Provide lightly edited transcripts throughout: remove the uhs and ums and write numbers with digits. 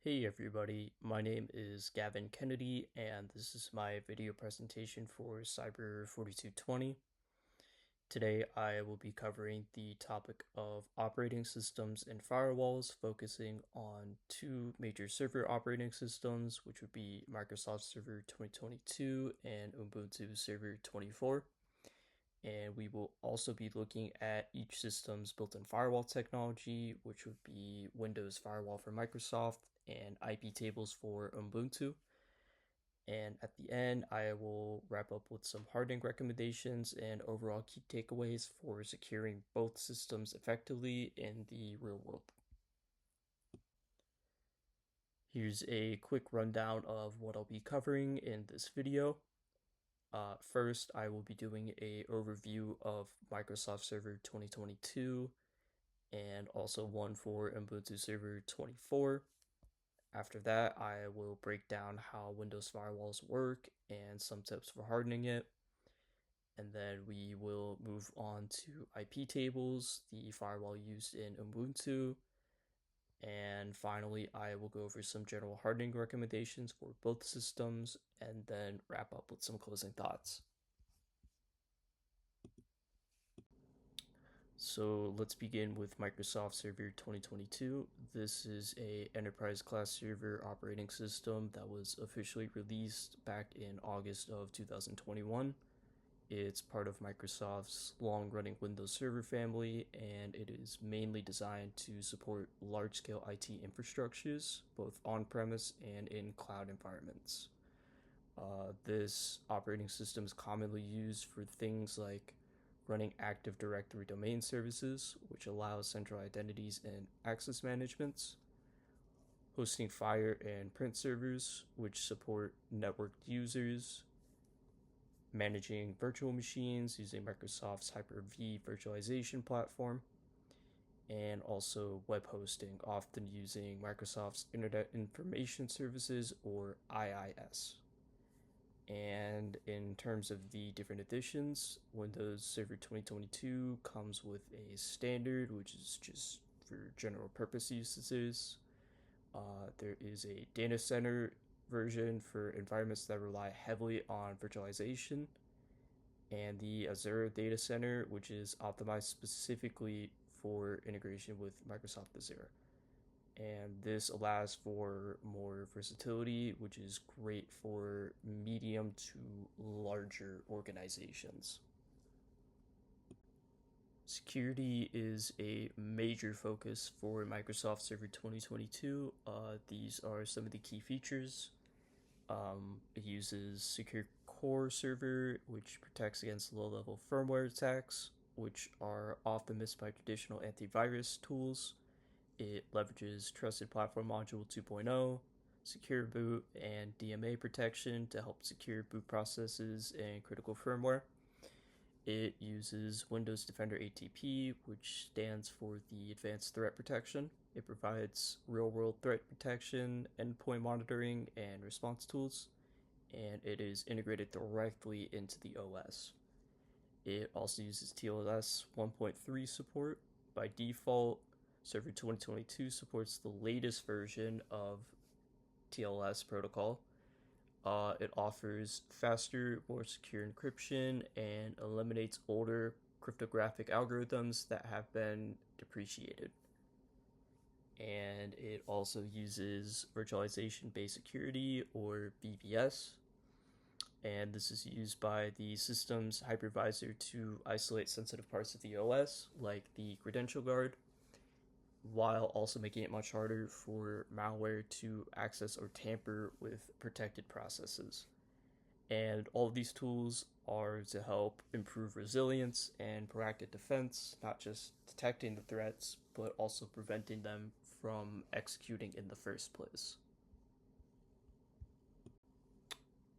Hey everybody, my name is Gavin Kennedy and this is my video presentation for CYBR 4220. Today I will be covering the topic of operating systems and firewalls, focusing on two major server operating systems, which would be Microsoft Server 2022 and Ubuntu Server 24. And we will also be looking at each system's built-in firewall technology, which would be Windows Firewall for Microsoft and IP tables for Ubuntu. And at the end, I will wrap up with some hardening recommendations and overall key takeaways for securing both systems effectively in the real world. Here's a quick rundown of what I'll be covering in this video. First, I will be doing an overview of Microsoft Server 2022 and also one for Ubuntu Server 24. After that, I will break down how Windows firewalls work and some tips for hardening it. And then we will move on to IP tables, the firewall used in Ubuntu. And finally, I will go over some general hardening recommendations for both systems and then wrap up with some closing thoughts. So let's begin with Microsoft Server 2022. This is a enterprise class server operating system that was officially released back in August of 2021. It's part of Microsoft's long-running Windows Server family, and it is mainly designed to support large-scale IT infrastructures, both on-premise and in cloud environments. This operating system is commonly used for things like running Active Directory domain services, which allows central identities and access managements, hosting file and print servers, which support networked users, managing virtual machines using Microsoft's Hyper-V virtualization platform, and also web hosting, often using Microsoft's Internet Information Services or IIS. And in terms of the different editions, Windows Server 2022 comes with a standard, which is just for general purpose uses. There is a data center version for environments that rely heavily on virtualization, and the Azure Data Center, which is optimized specifically for integration with Microsoft Azure. And this allows for more versatility, which is great for medium to larger organizations. Security is a major focus for Microsoft Server 2022. These are some of the key features. It uses Secure Core Server, which protects against low-level firmware attacks, which are often missed by traditional antivirus tools. It leverages Trusted Platform Module 2.0, Secure Boot, and DMA protection to help secure boot processes and critical firmware. It uses Windows Defender ATP, which stands for the Advanced Threat Protection. It provides real-world threat protection, endpoint monitoring, and response tools, and it is integrated directly into the OS. It also uses TLS 1.3 support. By default, Server 2022 supports the latest version of TLS protocol. It offers faster, more secure encryption and eliminates older cryptographic algorithms that have been depreciated. And it also uses virtualization-based security, or VBS. And this is used by the system's hypervisor to isolate sensitive parts of the OS, like the credential guard, while also making it much harder for malware to access or tamper with protected processes. And all of these tools are to help improve resilience and proactive defense, not just detecting the threats, but also preventing them from executing in the first place.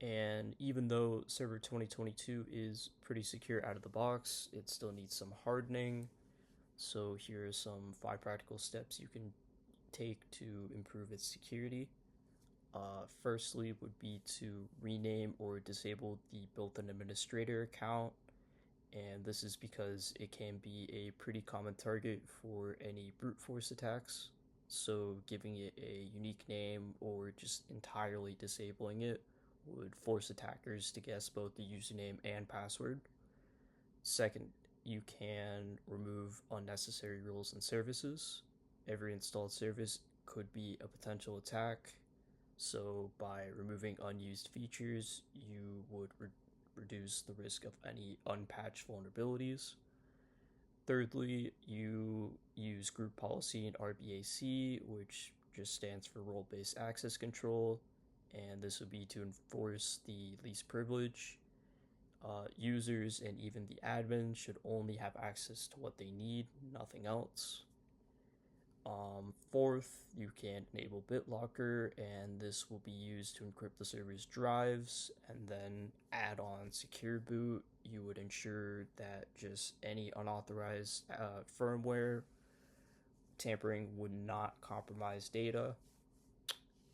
And even though Server 2022 is pretty secure out of the box, it still needs some hardening. So here are some 5 practical steps you can take to improve its security. Firstly would be to rename or disable the built-in administrator account, and this is because it can be a pretty common target for any brute force attacks. so giving it a unique name or just entirely disabling it would force attackers to guess both the username and password. Second, you can remove unnecessary rules and services. Every installed service could be a potential attack, so by removing unused features, you would reduce the risk of any unpatched vulnerabilities. Thirdly, you use group policy in RBAC, which just stands for role based access control, and this would be to enforce the least privilege. Users and even the admin should only have access to what they need, nothing else. Fourth, you can enable BitLocker, and this will be used to encrypt the server's drives, and then add on Secure Boot. You would ensure that just any unauthorized firmware tampering would not compromise data.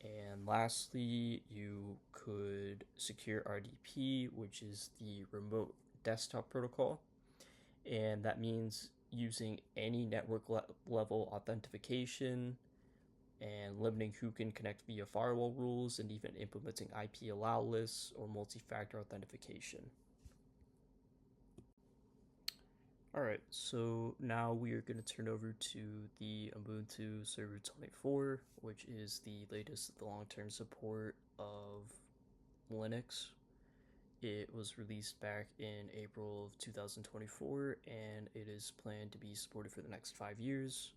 And lastly, you could secure RDP, which is the remote desktop protocol, and that means using any network level authentication and limiting who can connect via firewall rules, and even implementing IP allow lists or multi-factor authentication. Alright, so now we are going to turn over to the Ubuntu Server 24, which is the latest of the long-term support of Linux. It was released back in April of 2024, and it is planned to be supported for the next 5 years.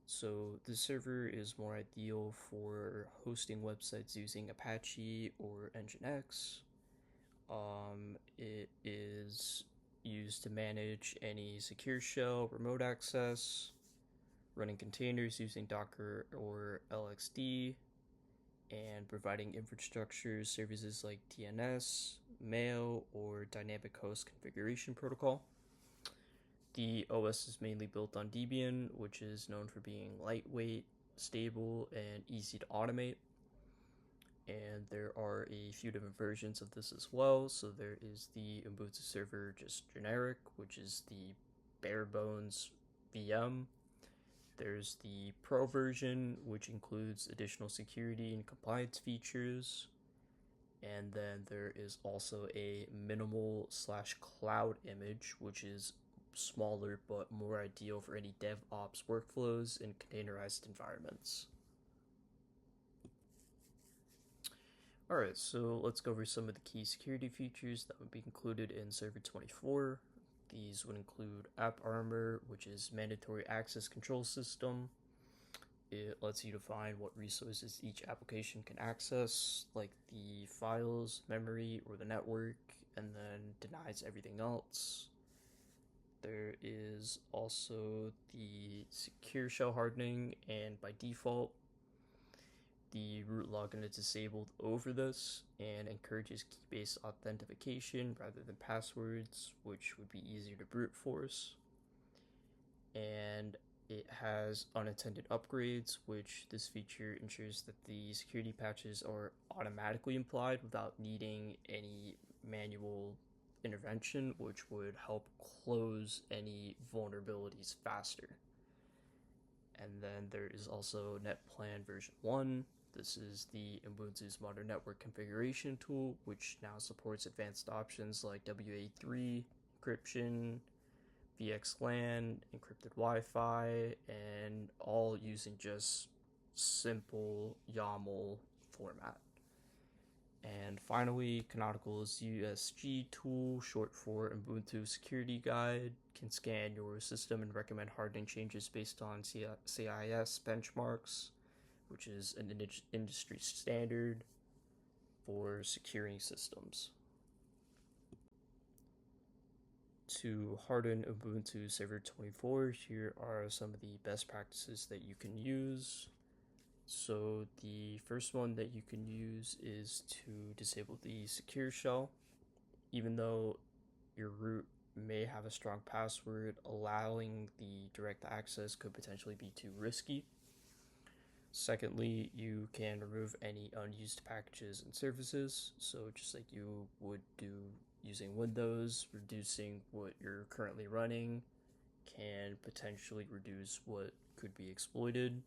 So this server is more ideal for hosting websites using Apache or Nginx. It is used to manage any secure shell, remote access, running containers using Docker or LXD, and providing infrastructure services like DNS, mail, or dynamic host configuration protocol. The OS is mainly built on Debian, which is known for being lightweight, stable, and easy to automate. And there are a few different versions of this as well. So there is the Ubuntu server just generic, which is the bare bones VM. There's the Pro version, which includes additional security and compliance features. And then there is also a minimal / cloud image, which is smaller but more ideal for any DevOps workflows in containerized environments. Alright, so let's go over some of the key security features that would be included in Server 24. These would include App Armor, which is mandatory access control system. It lets you define what resources each application can access, like the files, memory, or the network, and then denies everything else. There is also the secure shell hardening, and by default, the root login is disabled over this and encourages key-based authentication rather than passwords, which would be easier to brute force. And it has unintended upgrades, which this feature ensures that the security patches are automatically applied without needing any manual intervention, which would help close any vulnerabilities faster. And then there is also NetPlan version 1. This is the Ubuntu's modern network configuration tool, which now supports advanced options like WA3, encryption, VXLAN, encrypted Wi-Fi, and all using just simple YAML format. And finally, Canonical's USG tool, short for Ubuntu Security Guide, can scan your system and recommend hardening changes based on CIS benchmarks, which is an industry standard for securing systems. To harden Ubuntu Server 24, here are some of the best practices that you can use. So the first one that you can use is to disable the secure shell. Even though your root may have a strong password, allowing the direct access could potentially be too risky. Secondly, you can remove any unused packages and services, so just like you would do using Windows, reducing what you're currently running can potentially reduce what could be exploited.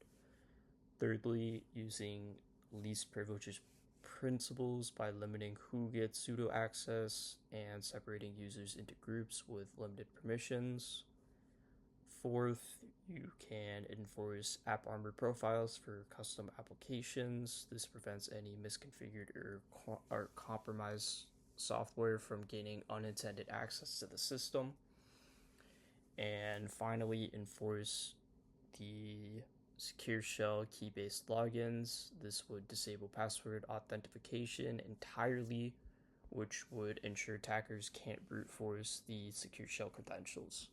Thirdly, using least privileges principles by limiting who gets pseudo access and separating users into groups with limited permissions. Fourth, you can enforce app armor profiles for custom applications. This prevents any misconfigured or compromised software from gaining unintended access to the system. And finally, enforce the secure shell key-based logins. This would disable password authentication entirely, which would ensure attackers can't brute force the secure shell credentials.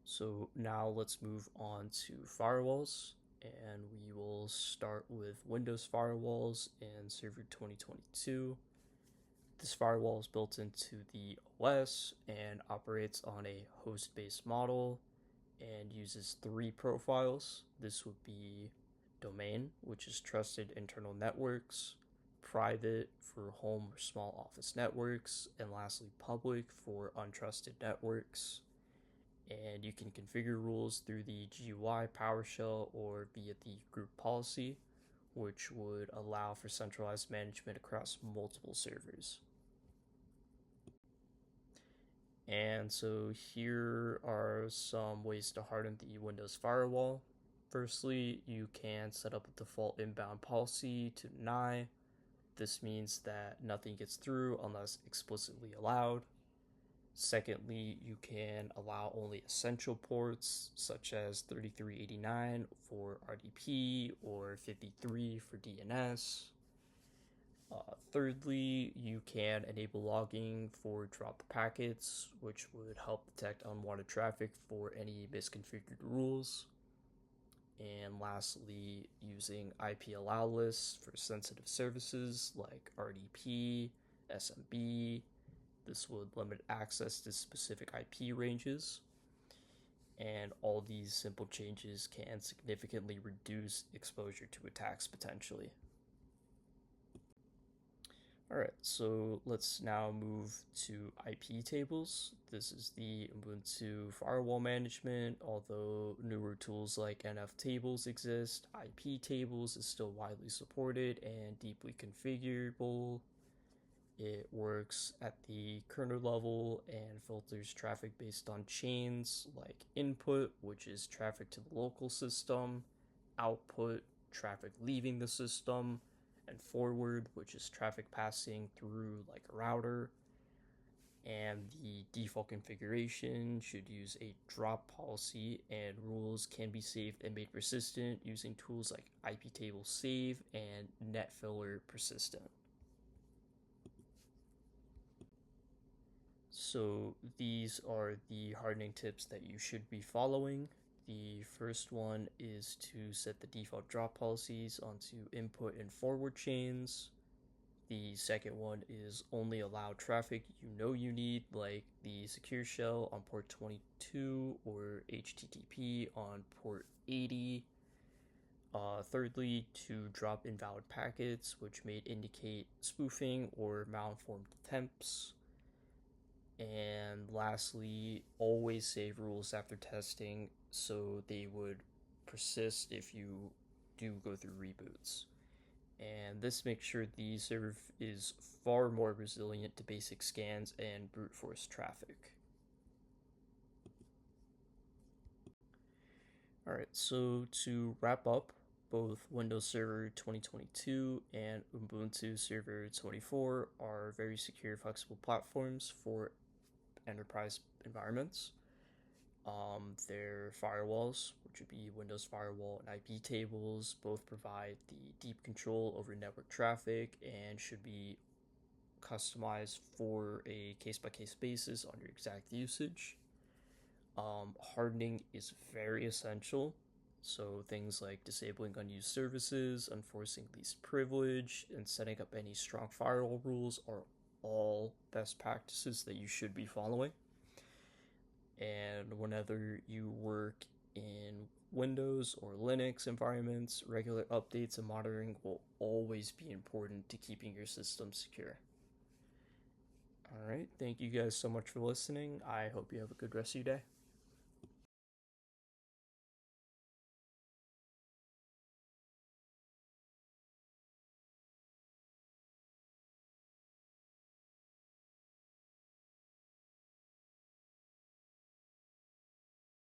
So now let's move on to firewalls, and we will start with Windows firewalls in Server 2022. This firewall is built into the OS and operates on a host-based model and uses 3 profiles. This would be domain, which is trusted internal networks, private for home or small office networks, and lastly public for untrusted networks. And you can configure rules through the GUI PowerShell or via the group policy, which would allow for centralized management across multiple servers. And so here are some ways to harden the Windows firewall. Firstly, you can set up a default inbound policy to deny. This means that nothing gets through unless explicitly allowed. Secondly, you can allow only essential ports such as 3389 for RDP or 53 for DNS. Thirdly, you can enable logging for dropped packets, which would help detect unwanted traffic for any misconfigured rules. And lastly, using IP allow lists for sensitive services like RDP, SMB. This would limit access to specific IP ranges. And all these simple changes can significantly reduce exposure to attacks potentially. Alright, so let's now move to IP tables. This is the Ubuntu firewall management. Although newer tools like NF tables exist, IP tables is still widely supported and deeply configurable. It works at the kernel level and filters traffic based on chains like input, which is traffic to the local system, output, traffic leaving the system, and forward, which is traffic passing through like a router. And the default configuration should use a drop policy, and rules can be saved and made persistent using tools like iptable save and netfiller persistent. So these are the hardening tips that you should be following. The first one is to set the default drop policies onto input and forward chains. The second one is only allow traffic you need, like the secure shell on port 22 or HTTP on port 80. Thirdly, to drop invalid packets, which may indicate spoofing or malinformed attempts. And lastly, always save rules after testing so they would persist if you do go through reboots. And this makes sure the server is far more resilient to basic scans and brute force traffic. Alright, so to wrap up, both Windows Server 2022 and Ubuntu Server 24 are very secure, flexible platforms for enterprise environments. Their firewalls, which would be Windows Firewall and IP tables, both provide the deep control over network traffic and should be customized for a case-by-case basis on your exact usage. Hardening is very essential, so things like disabling unused services, enforcing least privilege, and setting up any strong firewall rules are all best practices that you should be following. And whenever you work in Windows or Linux environments, regular updates and monitoring will always be important to keeping your system secure. Alright, thank you guys so much for listening. I hope you have a good rest of your day.